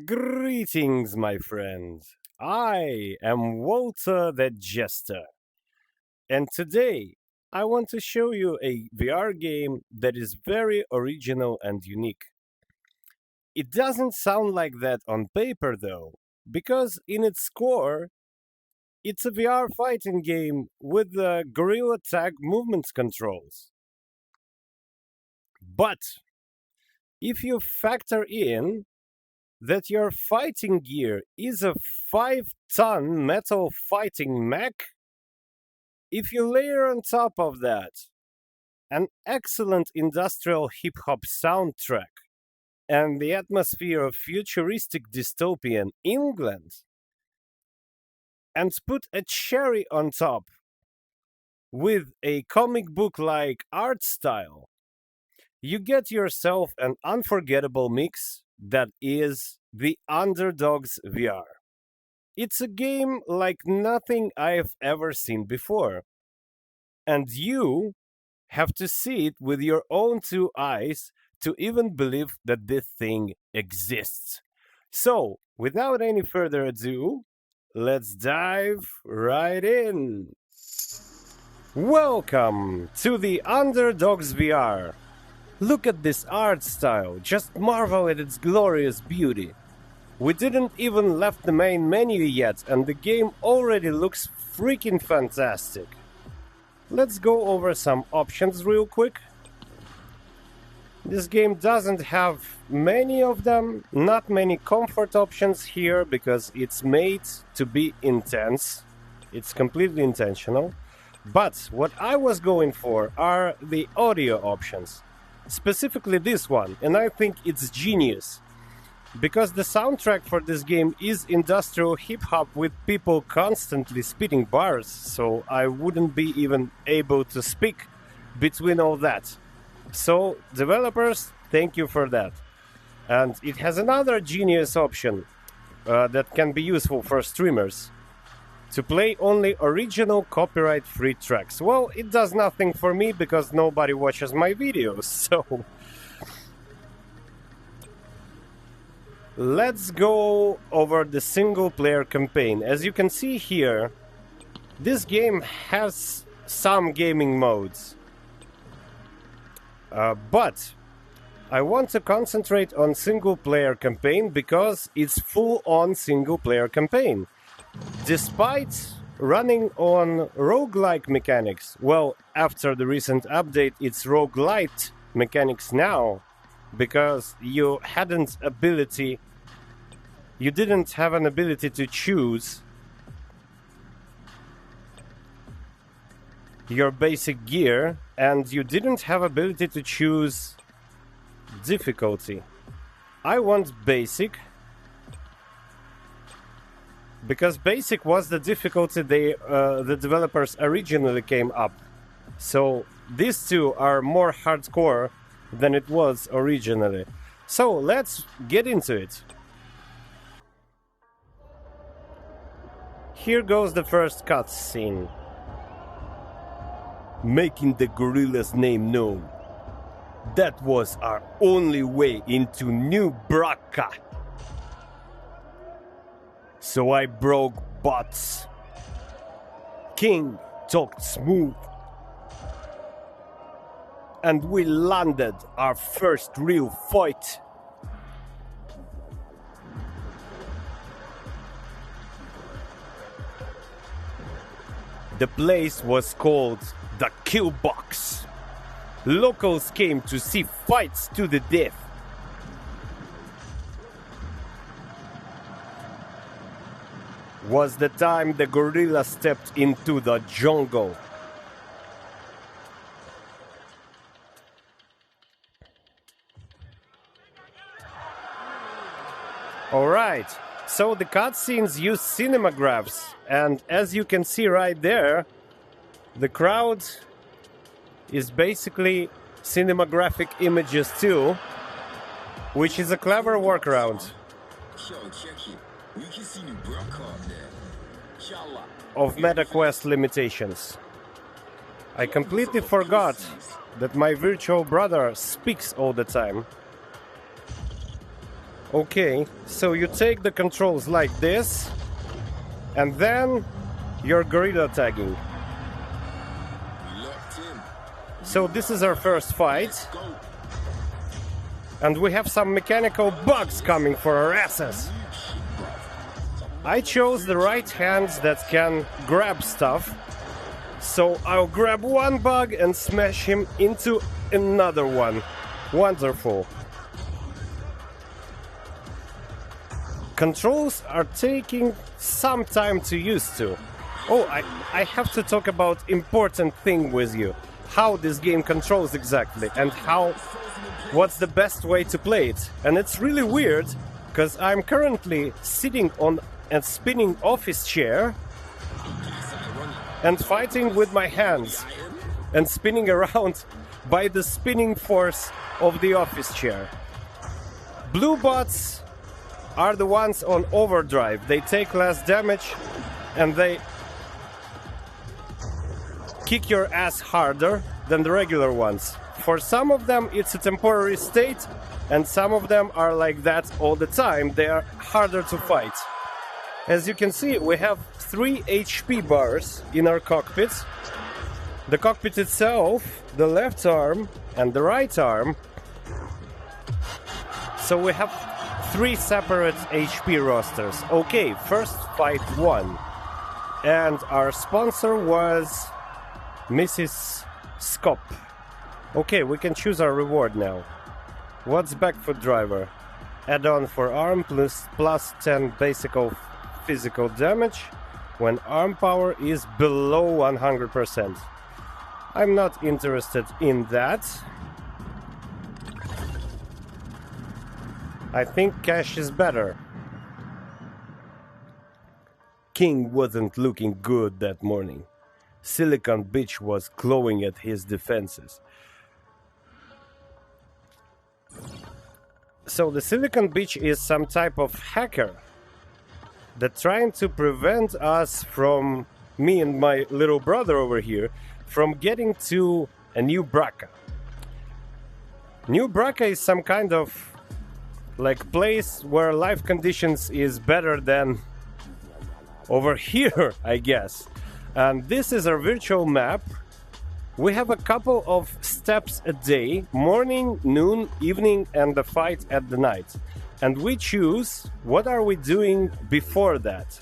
Greetings, my friends. I am Walter the Jester, and today I want to show you a VR game that is very original and unique. It doesn't sound like that on paper, though, because in its core, it's a VR fighting game with the gorilla tag movement controls. But if you factor in that your fighting gear is a 5-ton metal fighting mech, if you layer on top of that an excellent industrial hip hop soundtrack and the atmosphere of futuristic dystopian England, and put a cherry on top with a comic book like art style, you get yourself an unforgettable mix that is the Underdogs VR. It's a game like nothing I've ever seen before, and you have to see it with your own two eyes to even believe that this thing exists. So, without any further ado, let's dive right in. Welcome to the Underdogs VR. Look at this art style, just marvel at its glorious beauty. We didn't even left the main menu yet and the game already looks freaking fantastic. Let's go over some options real quick. This game doesn't have many of them, not many comfort options here because it's made to be intense. It's completely intentional. But what I was going for are the audio options. Specifically this one, and I think it's genius. Because the soundtrack for this game is industrial hip-hop with people constantly spitting bars, so I wouldn't be even able to speak between all that. So, developers, thank you for that. And it has another genius option that can be useful for streamers. To play only original copyright-free tracks. Well, it does nothing for me because nobody watches my videos, so... Let's go over the single-player campaign. As you can see here, this game has some gaming modes. But I want to concentrate on single-player campaign because it's full-on single-player campaign. Despite running on roguelike mechanics, well, after the recent update, it's roguelite mechanics now, because you didn't have an ability to choose your basic gear, and you didn't have ability to choose difficulty. I want basic, because basic was the difficulty the developers originally came up. So these two are more hardcore than it was originally. So let's get into it. Here goes the first cutscene. Making the gorilla's name known. That was our only way into New Bracca. So I broke bots. King talked smooth. And we landed our first real fight. The place was called the Kill Box. Locals came to see fights to the death. Was the time the gorilla stepped into the jungle. Alright, so the cutscenes use cinemagraphs, and as you can see right there, the crowd is basically cinematographic images too, which is a clever workaround of MetaQuest limitations. I completely forgot that my virtual brother speaks all the time. Okay, so you take the controls like this, and then you're gorilla tagging. So this is our first fight. And we have some mechanical bugs coming for our asses. I chose the right hands that can grab stuff. So I'll grab one bug and smash him into another one. Wonderful. Controls are taking some time to use to. Oh, I have to talk about important thing with you. How this game controls exactly and what's the best way to play it. And it's really weird because I'm currently sitting on a spinning office chair and fighting with my hands and spinning around by the spinning force of the office chair. Blue bots are the ones on overdrive. They take less damage and they kick your ass harder than the regular ones. For some of them it's a temporary state, and some of them are like that all the time. They are harder to fight. As you can see, we have 3 HP bars in our cockpit. The cockpit itself, the left arm and the right arm. So we have 3 separate HP rosters. Okay, first fight 1. And our sponsor was Mrs. Scop. Okay, we can choose our reward now. What's back foot driver? Add-on for arm plus 10 basic physical damage when arm power is below 100%. I'm not interested in that. I think cash is better. King wasn't looking good that morning. Silicon Beach was clawing at his defenses. So the Silicon Beach is some type of hacker that's trying to prevent us from, me and my little brother over here, from getting to a New Braca. New Braca is some kind of like place where life conditions is better than over here, I guess. And this is our virtual map. We have a couple of steps a day, morning, noon, evening, and the fight at the night. And we choose what are we doing before that.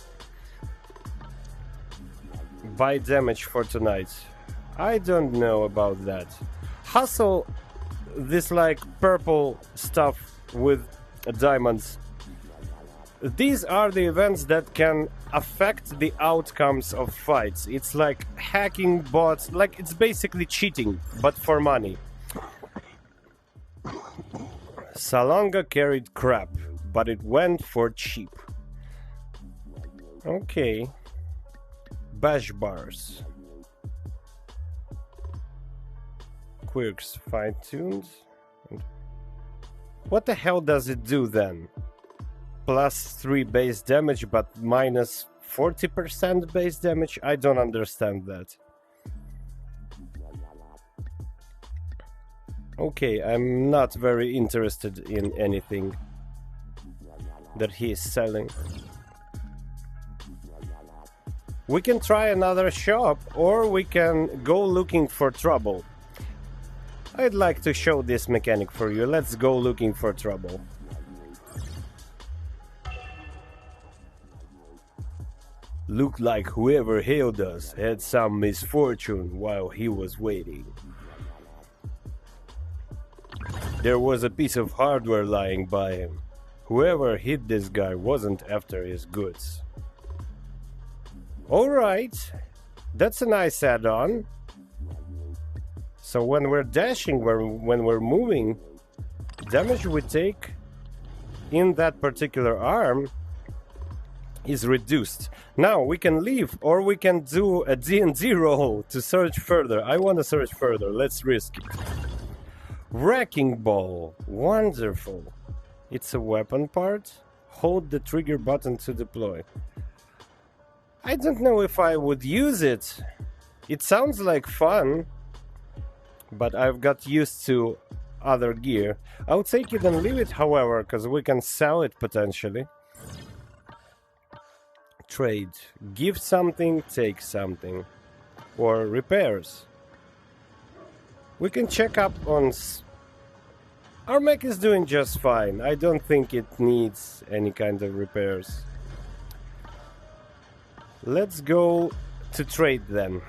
Buy damage for tonight. I don't know about that. Hustle this like purple stuff with diamonds. These are the events that can affect the outcomes of fights. It's like hacking bots, like it's basically cheating, but for money. Salonga carried crap, but it went for cheap. Okay. Bash bars. Quirks fine-tuned. What the hell does it do then? Plus 3 base damage, but minus 40% base damage? I don't understand that. Okay, I'm not very interested in anything that he is selling. We can try another shop, or we can go looking for trouble. I'd like to show this mechanic for you. Let's go looking for trouble. Looked like whoever hailed us had some misfortune while he was waiting. There was a piece of hardware lying by him. Whoever hit this guy wasn't after his goods. Alright, that's a nice add-on. So when we're dashing, when we're moving, damage we take in that particular arm is reduced. Now we can leave, or we can do a D&D roll to search further. I want to search further. Let's risk it. Wrecking ball. Wonderful. It's a weapon part. Hold the trigger button to deploy. I don't know if I would use it. It sounds like fun, but I've got used to other gear. I'll take it and leave it, however, because we can sell it potentially. Trade. Give something, take something. Or repairs. We can check up on... Our mech is doing just fine. I don't think it needs any kind of repairs. Let's go to trade then.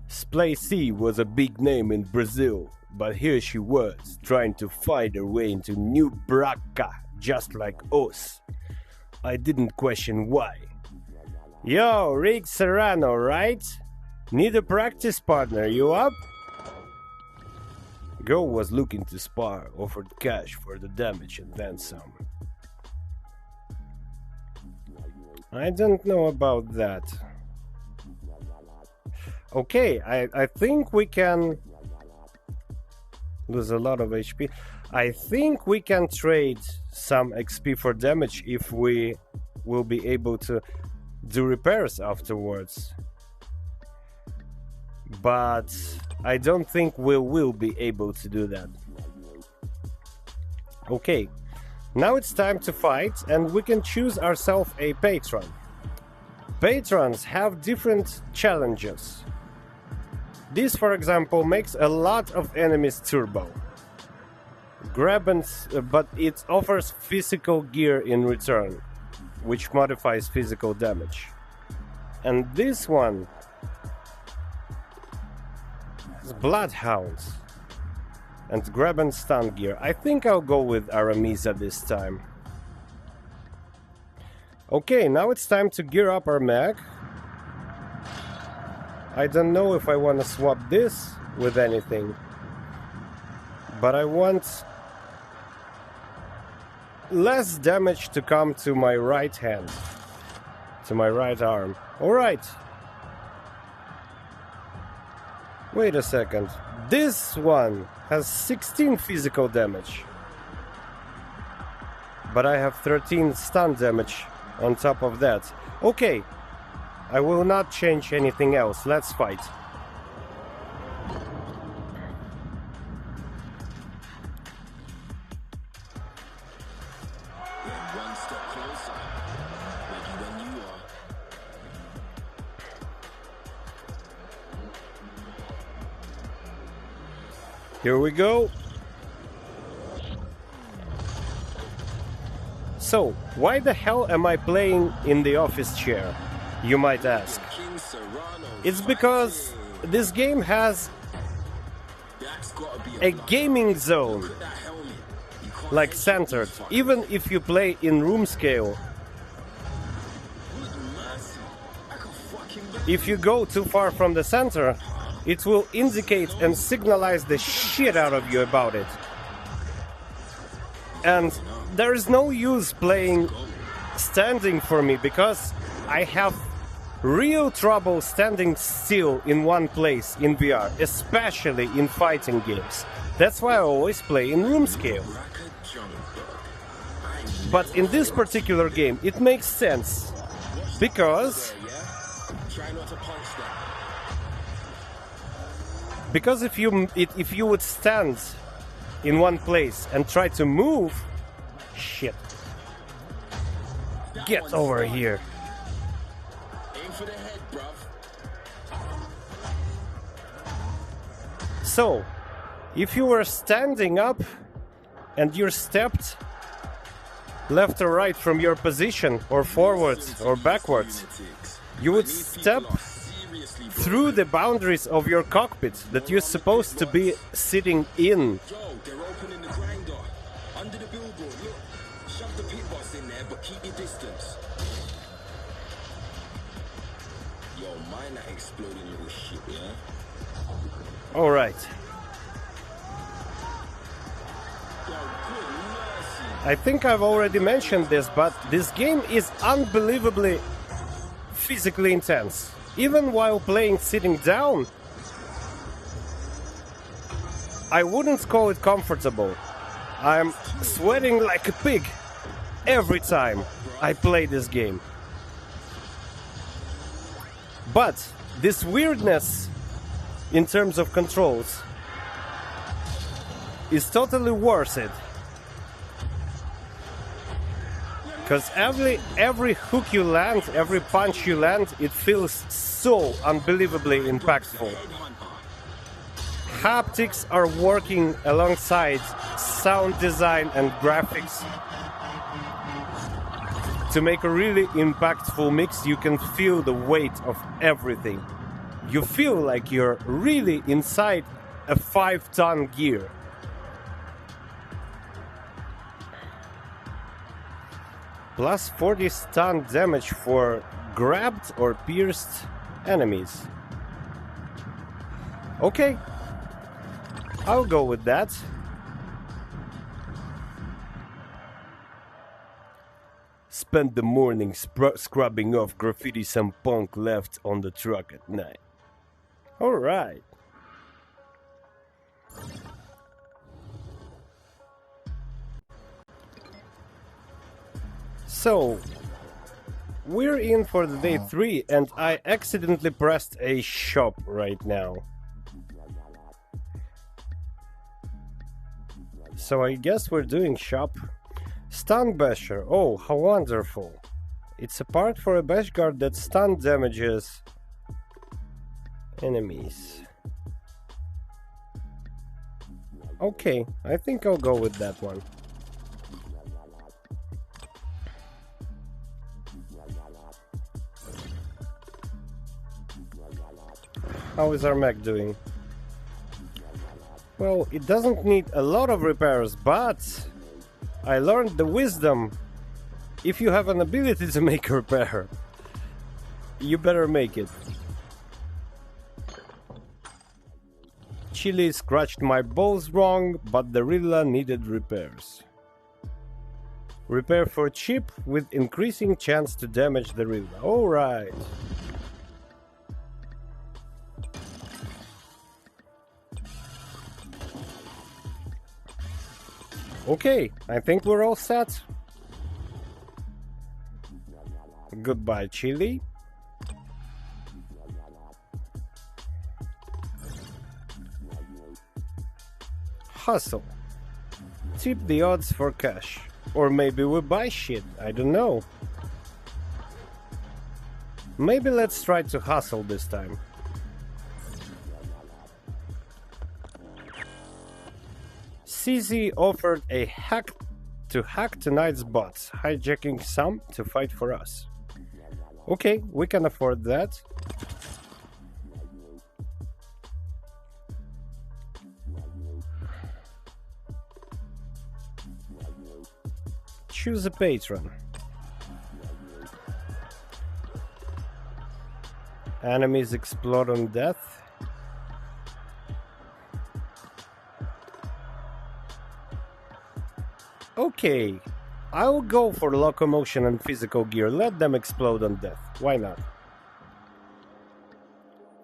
Splacey was a big name in Brazil, but here she was, trying to find her way into New Braca, just like us. I didn't question why. Yo, Rick Serrano, right? Need a practice partner, you up? Girl was looking to spar, offered cash for the damage and then some. I don't know about that. Okay, I think we can lose a lot of HP. I think we can trade some XP for damage if we will be able to do repairs afterwards. But I don't think we will be able to do that. Okay, now it's time to fight and we can choose ourselves a patron. Patrons have different challenges. This, for example, makes a lot of enemies turbo. But it offers physical gear in return, which modifies physical damage. And this one has Bloodhounds and grab and stun gear. I think I'll go with Aramisa this time. Okay, now it's time to gear up our mech. I don't know if I want to swap this with anything, but I want less damage to come to my right hand, to my right arm. Alright. Wait a second. This one has 16 physical damage, but I have 13 stun damage on top of that. Okay. I will not change anything else. Let's fight. One step closer. Ready when you are. Here we go. So, why the hell am I playing in the office chair? You might ask. It's because this game has a gaming zone, like centered, even if you play in room scale. If you go too far from the center, it will indicate and signalize the shit out of you about it. And there is no use playing standing for me, because I have real trouble standing still in one place in VR, especially in fighting games. That's why I always play in room scale. But in this particular game, it makes sense, because if you would stand in one place and try to move, shit. Get over here. So, if you were standing up and you stepped left or right from your position, or forwards or backwards, you would step through the boundaries of your cockpit that you're supposed to be sitting in. All right. I think I've already mentioned this, but this game is unbelievably physically intense. Even while playing sitting down, I wouldn't call it comfortable. I'm sweating like a pig every time I play this game. But this weirdness in terms of controls is totally worth it. Because every hook you land, every punch you land, it feels so unbelievably impactful. Haptics are working alongside sound design and graphics to make a really impactful mix. You can feel the weight of everything. You feel like you're really inside a 5-ton gear. Plus 40 stun damage for grabbed or pierced enemies. Okay, I'll go with that. Spend the morning scrubbing off graffiti some punk left on the truck at night. Alright. So, we're in for the day 3 and I accidentally pressed a shop right now. So I guess we're doing shop. Stun Basher. Oh, how wonderful. It's a part for a bash guard that stun damages enemies. Okay, I think I'll go with that one. How is our mech doing? Well, it doesn't need a lot of repairs, but I learned the wisdom. If you have an ability to make a repair, you better make it. Chili scratched my balls wrong, but the Rilla needed repairs. Repair for cheap with increasing chance to damage the Rilla. Alright. Okay, I think we're all set. Goodbye, Chili. Hustle. Tip the odds for cash. Or maybe we buy shit, I don't know. Maybe let's try to hustle this time. CZ offered a hack tonight's bots, hijacking some to fight for us. Okay, we can afford that. Choose a patron. Enemies explode on death. Okay, I'll go for locomotion and physical gear. Let them explode on death. Why not?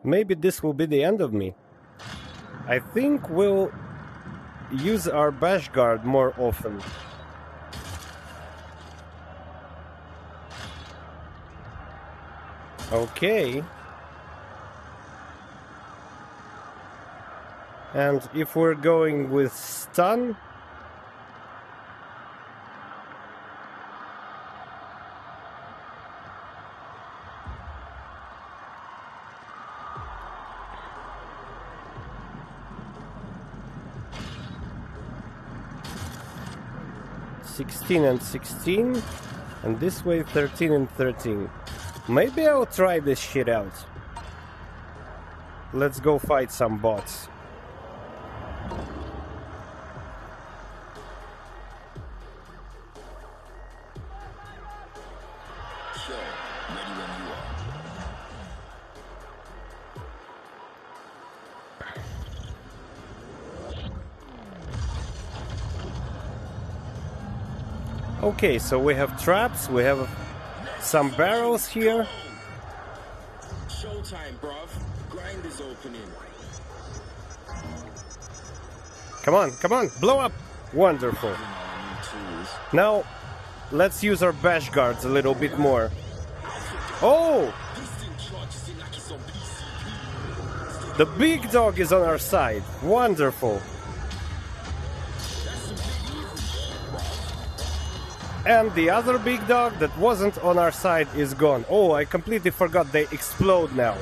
Maybe this will be the end of me. I think we'll use our bash guard more often. Okay. And if we're going with stun, (16 and 16), and this way 13 and 13. Maybe I'll try this shit out. Let's go fight some bots. Sure, ready when you are. Okay, so we have traps, we have some barrels here. Showtime, bruv. Grind is opening. Come on, blow up! Wonderful. Now, let's use our bash guards a little bit more. Oh! This thing charges in like it's on PC. The big dog is on our side. Wonderful. And the other big dog that wasn't on our side is gone. Oh, I completely forgot they explode now.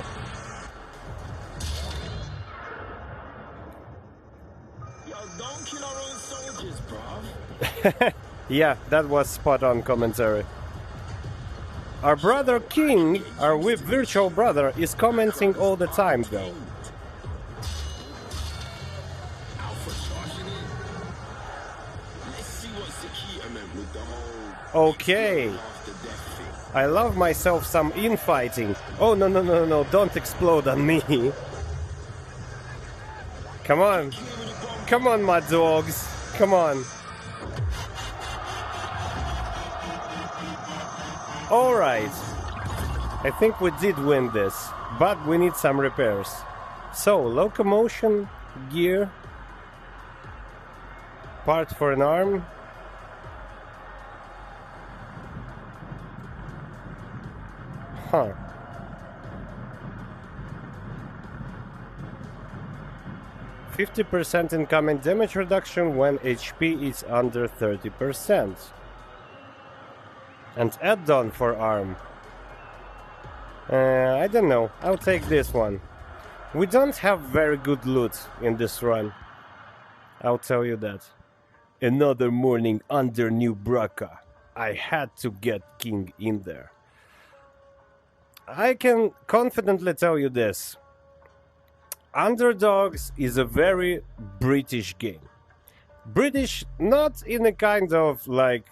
Yo, don't kill our own soldiers, bruv. Yeah, that was spot on commentary. Our brother King, our virtual brother, is commenting all the time though. Alpha charging in. Let's see what Sakita meant with the whole Okay. after death thing. I love myself some infighting. Oh, no, don't explode on me. Come on. Come on, my dogs. Come on. Alright. I think we did win this, but we need some repairs. So, locomotion, gear, part for an arm. Huh. %50 incoming damage reduction when HP is under 30%. And add-on for arm. I don't know. I'll take this one. We don't have very good loot in this run. I'll tell you that. Another morning under New Braca. I had to get King in there. I can confidently tell you this. Underdogs is a very British game. British not in a kind of like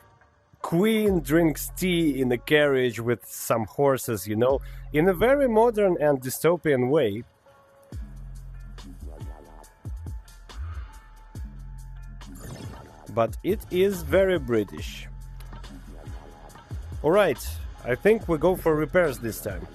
Queen drinks tea in a carriage with some horses, you know, in a very modern and dystopian way. But it is very British. Alright, I think we go for repairs this time.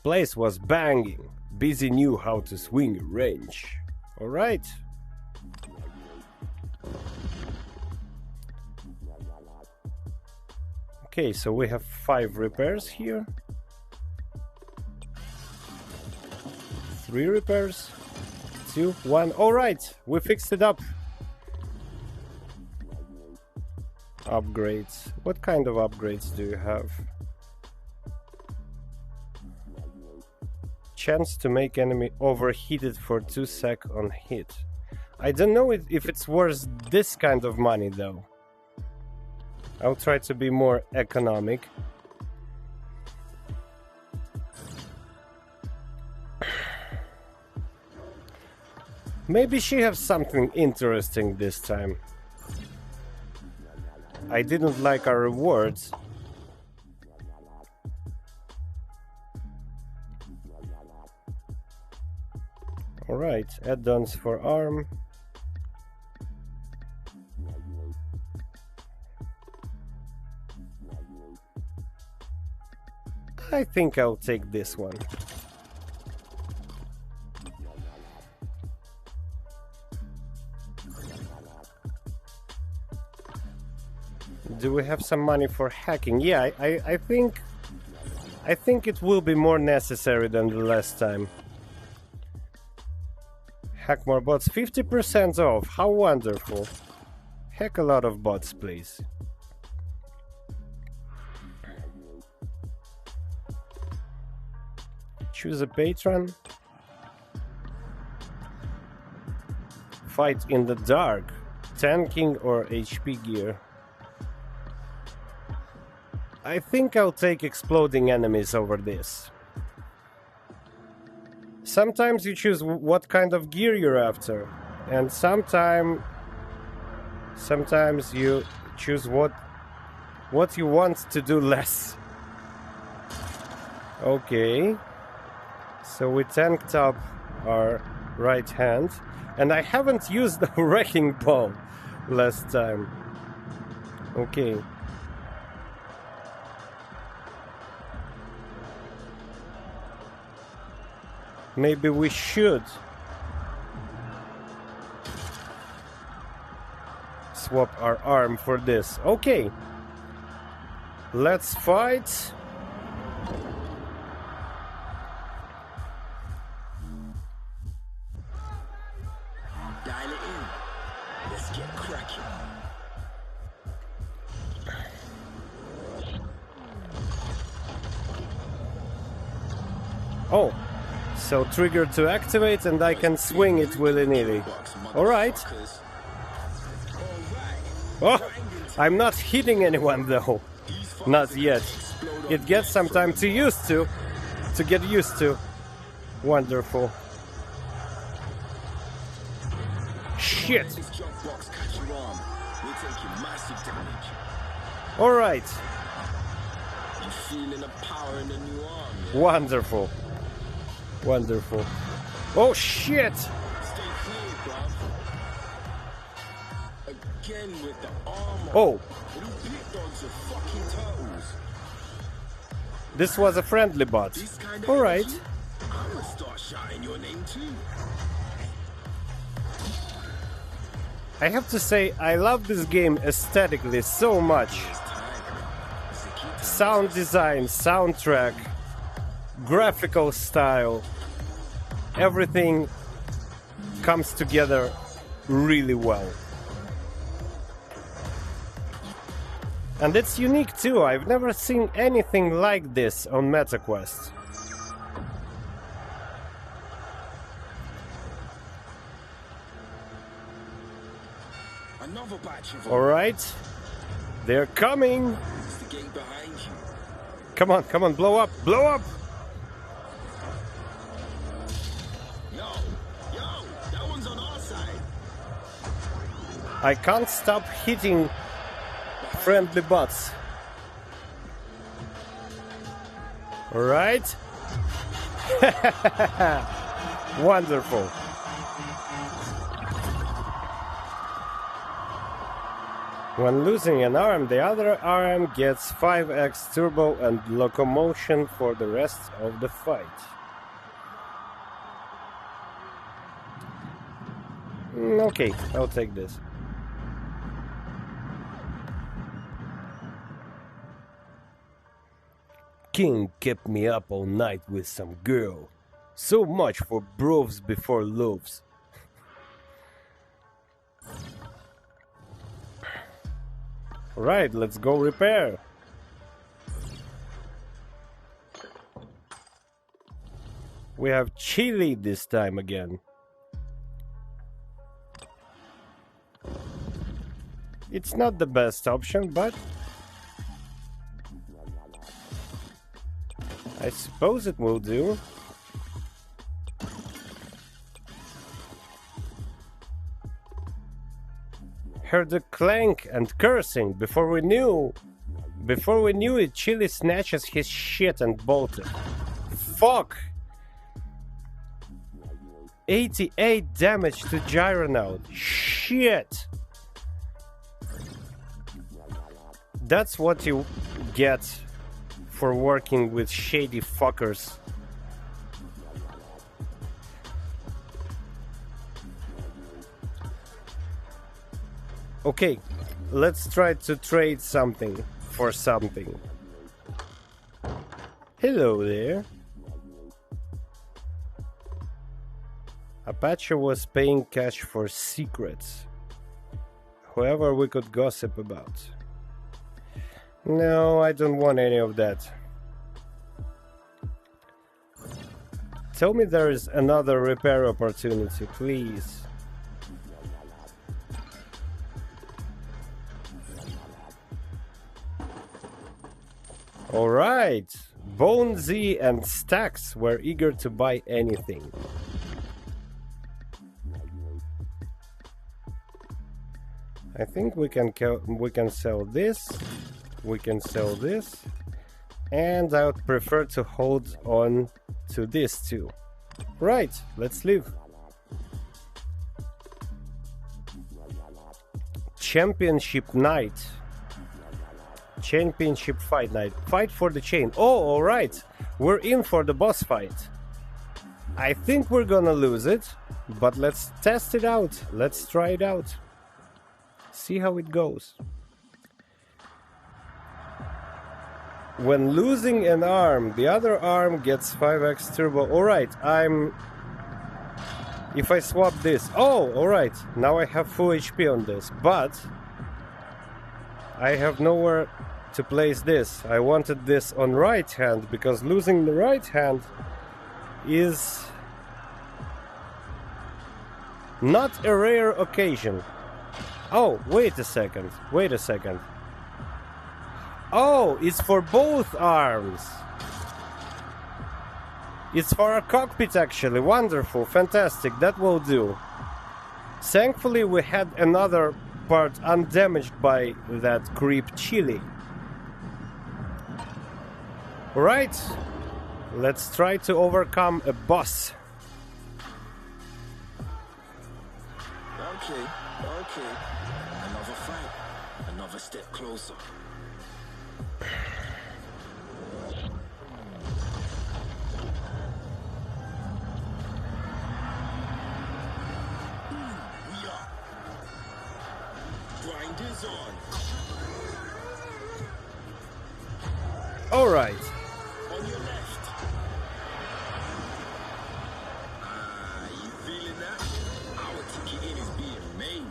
Place was banging. Busy knew how to swing a wrench. Alright. Okay, so we have 5 repairs here. 3 repairs. 2, 1. Alright, we fixed it up. Upgrades. What kind of upgrades do you have? Chance to make enemy overheated for 2 seconds on hit. I don't know if it's worth this kind of money though. I'll try to be more economic. Maybe she has something interesting this time. I didn't like our rewards. Alright, add-ons for arm. I think I'll take this one. Do we have some money for hacking? Yeah, I think it will be more necessary than the last time. Hack more bots, 50% off, how wonderful. Hack a lot of bots, please. Choose a patron. Fight in the dark, tanking or HP gear. I think I'll take exploding enemies over this. Sometimes you choose what kind of gear you're after, and sometimes you choose what you want to do less. Okay, so we tanked up our right hand, and I haven't used the wrecking ball last time. Okay. Maybe we should swap our arm for this. Okay. Let's fight. Dial it in. Let's get cracking. Oh, so trigger to activate and I can swing it willy-nilly. Alright. Oh, I'm not hitting anyone though. Not yet. It gets some time to get used to. Wonderful. Shit. Alright. Wonderful. Wonderful. Oh shit! Oh. This was a friendly bot. Alright. I have to say, I love this game aesthetically so much. Sound design, soundtrack, graphical style, everything comes together really well. And it's unique too, I've never seen anything like this on MetaQuest. Alright, they're coming! Come on, blow up, blow up! That one's on our side. I can't stop hitting friendly bots. Alright? Wonderful. When losing an arm, the other arm gets 5x turbo and locomotion for the rest of the fight. Okay, I'll take this. King kept me up all night with some girl. So much for bros before loaves. Alright, let's go repair. We have chili this time again. It's not the best option, but I suppose it will do. Heard the clank and cursing. Before we knew it, Chili snatches his shit and bolted. Fuck! 88 damage to Gyronaut. Shit! That's what you get for working with shady fuckers. Okay, let's try to trade something for something. Hello there. Apache was paying cash for secrets. Whoever we could gossip about. No, I don't want any of that. Tell me there is another repair opportunity, please. Alright, Bone Z and Stax were eager to buy anything. I think we can sell this, we can sell this, and I would prefer to hold on to this too. Right, let's leave. Championship night. Championship fight night. Fight for the chain. Oh, alright. We're in for the boss fight. I think we're gonna lose it, but let's test it out. Let's try it out. See how it goes. When losing an arm, the other arm gets 5x turbo. Alright, if I swap this... Oh, alright, now I have full HP on this, but I have nowhere to place this. I wanted this on right hand, because losing the right hand is not a rare occasion. Oh, wait a second. Oh, it's for both arms. It's for a cockpit actually. Wonderful, fantastic, that will do. Thankfully we had another part undamaged by that creep chili. Alright, let's try to overcome a boss. Okay. Another fight. Another step closer. We are. Grind is on. Alright. On your left. You feeling that? Our ticket in is being made.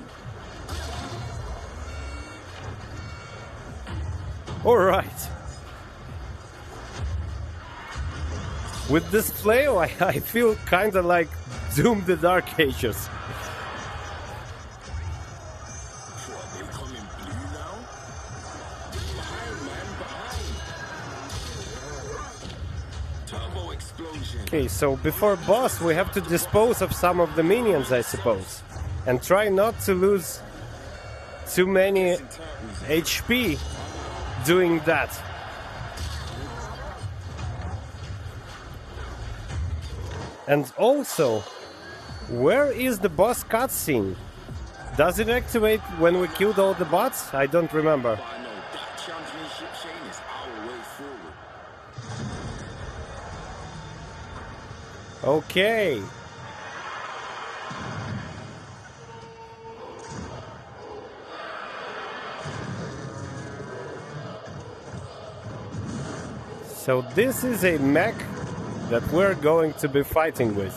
Alright. With this flail, I feel kinda like Doom the Dark Ages. What, they coming blue now? Behind, man, behind. Turbo explosion. Okay, so before boss we have to dispose of some of the minions, I suppose. And try not to lose too many HP doing that. And also, where is the boss cutscene? Does it activate when we killed all the bots? I don't remember. I know that championship chain is our way forward. Okay. So this is a mech that we're going to be fighting with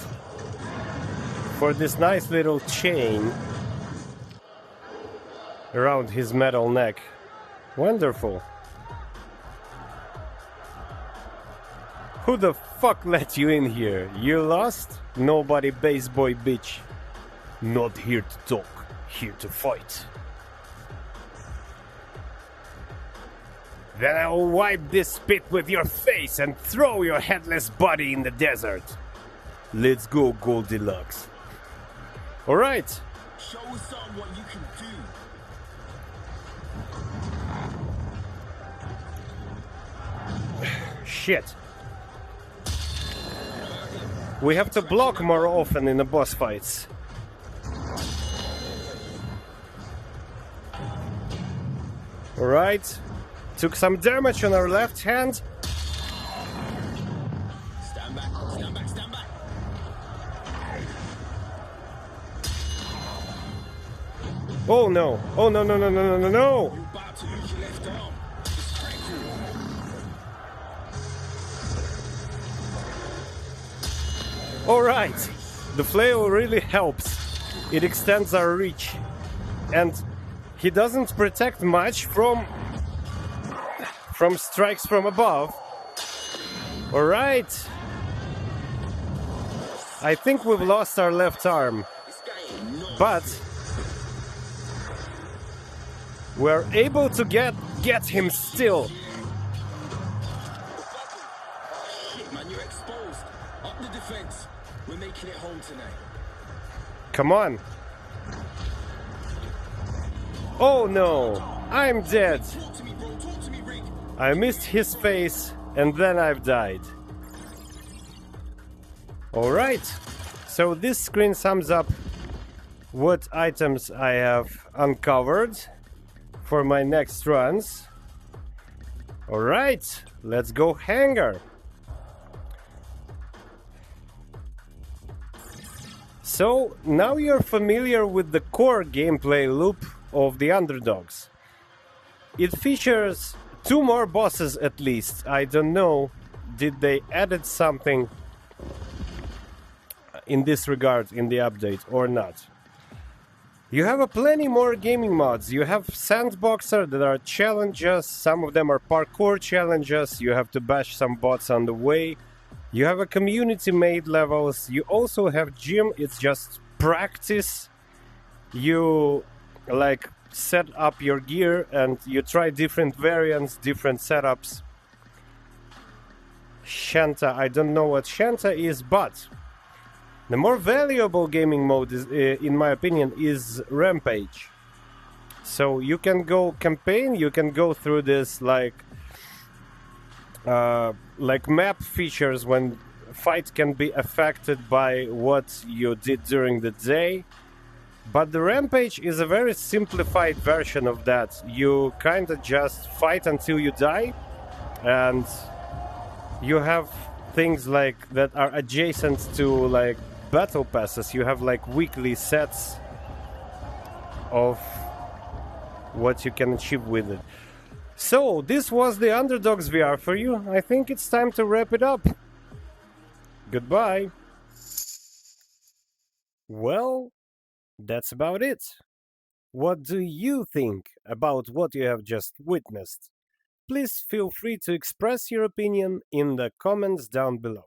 for this nice little chain around his metal neck. Wonderful. Who the fuck let you in here? You lost? Nobody, base boy bitch. Not here to talk, here to fight. Then I'll wipe this spit with your face and throw your headless body in the desert. Let's go, Goldilocks. Alright. Show some what you can do. Shit. We have to block more often in the boss fights. Alright. Took some damage on our left hand. Stand back, stand back, stand back. Oh no. Oh no, no, no, no, no, no, no. You're about to lose your left arm. It's critical. Alright. The flail really helps. It extends our reach. And he doesn't protect much from strikes from above. Alright. I think we've lost our left arm. This guy ain't no But we're able to get him still. shit, man, you're exposed. Up the defense. We're making it home tonight. Come on. Oh no. I'm dead. Talk to me, bro. Talk to me, Rick. I missed his face and then I've died. Alright, so this screen sums up what items I have uncovered for my next runs. Alright, let's go hangar. So now you're familiar with the core gameplay loop of the Underdogs. It features two more bosses at least. I don't know. Did they added something in this regard in the update or not? You have a plenty more gaming mods. You have Sandboxer that are challenges. Some of them are parkour challenges. You have to bash some bots on the way. You have a community made levels. You also have gym. It's just practice. You like set up your gear and you try different variants, different setups. Shanta, I don't know what Shanta is, but the more valuable gaming mode, is, in my opinion, is Rampage. So you can go campaign, you can go through this like map features when fight can be affected by what you did during the day. But the Rampage is a very simplified version of that. You kind of just fight until you die, and you have things like that are adjacent to like battle passes. You have like weekly sets of what you can achieve with it. So this was the Underdogs VR for you. I think it's time to wrap it up. Goodbye. Well, that's about it. What do you think about what you have just witnessed? Please feel free to express your opinion in the comments down below.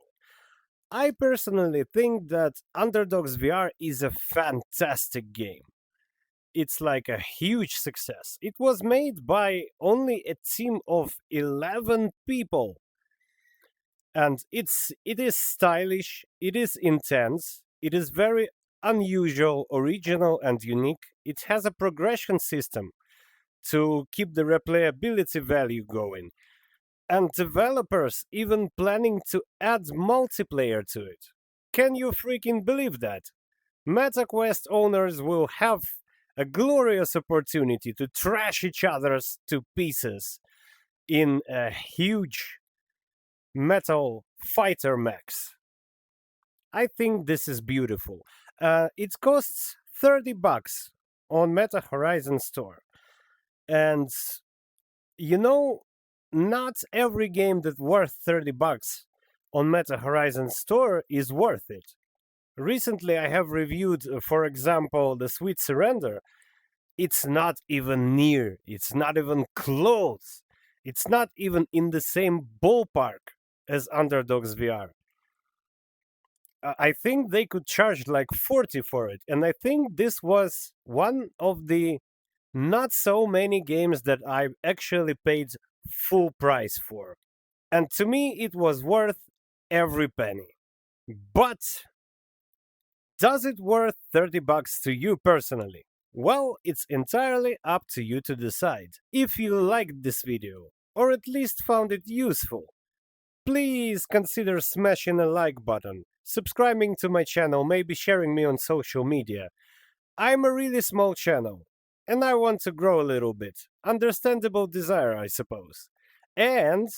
I personally think that Underdogs VR is a fantastic game. It's like a huge success. It was made by only a team of 11 people. And it is stylish, it is intense, it is very unusual, original and unique. It has a progression system to keep the replayability value going. And developers even planning to add multiplayer to it. Can you freaking believe that? MetaQuest owners will have a glorious opportunity to trash each other's to pieces in a huge metal fighter mechs. I think this is beautiful. It costs $30 on Meta Horizon Store. And you know, not every game that's worth $30 on Meta Horizon Store is worth it. Recently, I have reviewed, for example, the Sweet Surrender. It's not even near, it's not even close, it's not even in the same ballpark as Underdogs VR. I think they could charge like 40 for it. And I think this was one of the not so many games that I actually paid full price for. And to me, it was worth every penny. But does it worth $30 to you personally? Well, it's entirely up to you to decide. If you liked this video, or at least found it useful, please consider smashing a like button, subscribing to my channel, maybe sharing me on social media. I'm a really small channel, and I want to grow a little bit. Understandable desire, I suppose. And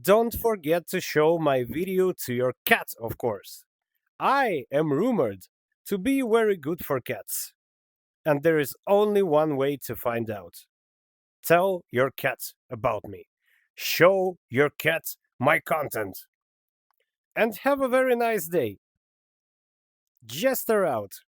don't forget to show my video to your cat, of course. I am rumored to be very good for cats. And there is only one way to find out. Tell your cat about me. Show your cat my content. And have a very nice day. Jester out.